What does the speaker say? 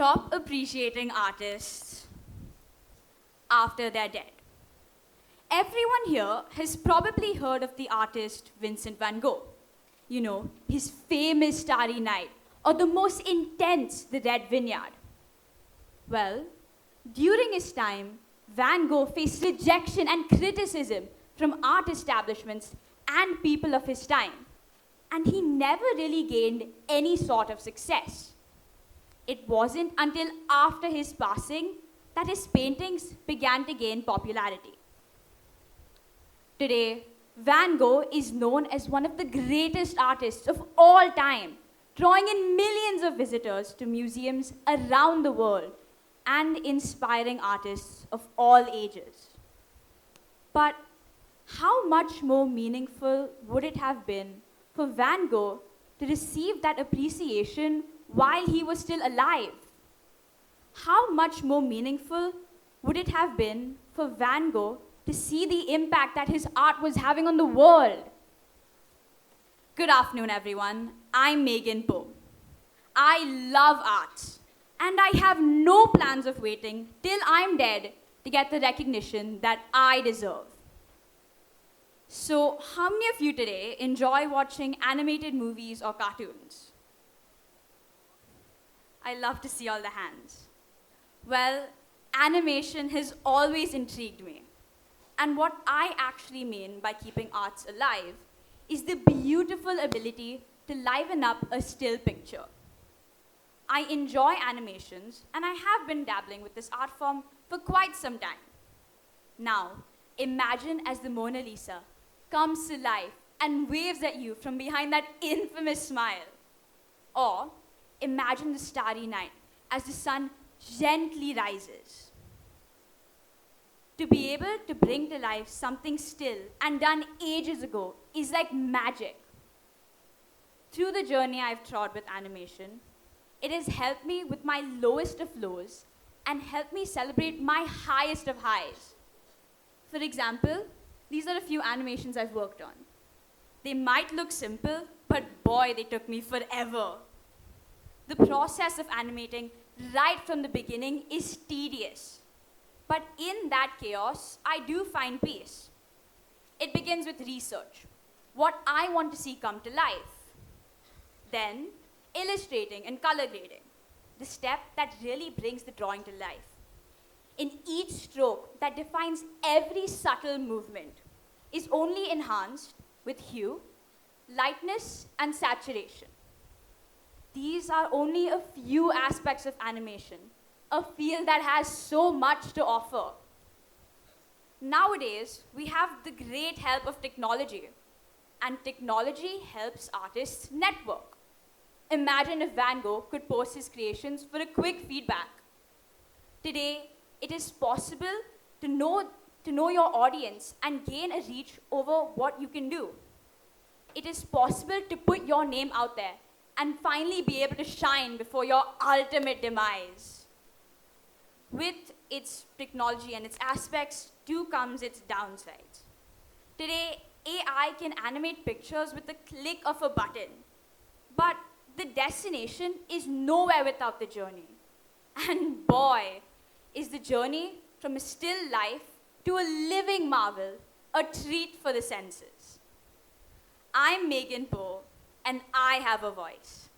stop appreciating artists after they're dead. Everyone here has probably heard of the artist Vincent van Gogh. You know, his famous Starry Night, or the most intense The Red Vineyard. Well, during his time, Van Gogh faced rejection and criticism from art establishments and people of his time, and he never really gained any sort of success. It wasn't until after his passing that his paintings began to gain popularity. Today, Van Gogh is known as one of the greatest artists of all time, drawing in millions of visitors to museums around the world and inspiring artists of all ages. But how much more meaningful would it have been for Van Gogh to receive that appreciation while he was still alive? How much more meaningful would it have been for Van Gogh to see the impact that his art was having on the world? Good afternoon, everyone. I'm Megan Poe. I love art, and I have no plans of waiting till I'm dead to get the recognition that I deserve. So, how many of you today enjoy watching animated movies or cartoons? I love to see all the hands. Well, animation has always intrigued me. And what I actually mean by keeping arts alive is the beautiful ability to liven up a still picture. I enjoy animations, and I have been dabbling with this art form for quite some time. Now, imagine as the Mona Lisa comes to life and waves at you from behind that infamous smile. Or imagine the starry night as the sun gently rises. To be able to bring to life something still and done ages ago is like magic. Through the journey I've trod with animation, it has helped me with my lowest of lows and helped me celebrate my highest of highs. For example, these are a few animations I've worked on. They might look simple, but boy, they took me forever. The process of animating right from the beginning is tedious. But in that chaos, I do find peace. It begins with research, what I want to see come to life. Then, illustrating and color grading, the step that really brings the drawing to life. In each stroke that defines every subtle movement is only enhanced with hue, lightness, and saturation. These are only a few aspects of animation, a field that has so much to offer. Nowadays, we have the great help of technology, and technology helps artists network. Imagine if Van Gogh could post his creations for a quick feedback. Today, it is possible to know your audience and gain a reach over what you can do. It is possible to put your name out there and finally be able to shine before your ultimate demise. With its technology and its aspects, too comes its downsides. Today, AI can animate pictures with the click of a button, but the destination is nowhere without the journey. And boy, is the journey from a still life to a living marvel a treat for the senses. I'm Megan Poe, and I have a voice.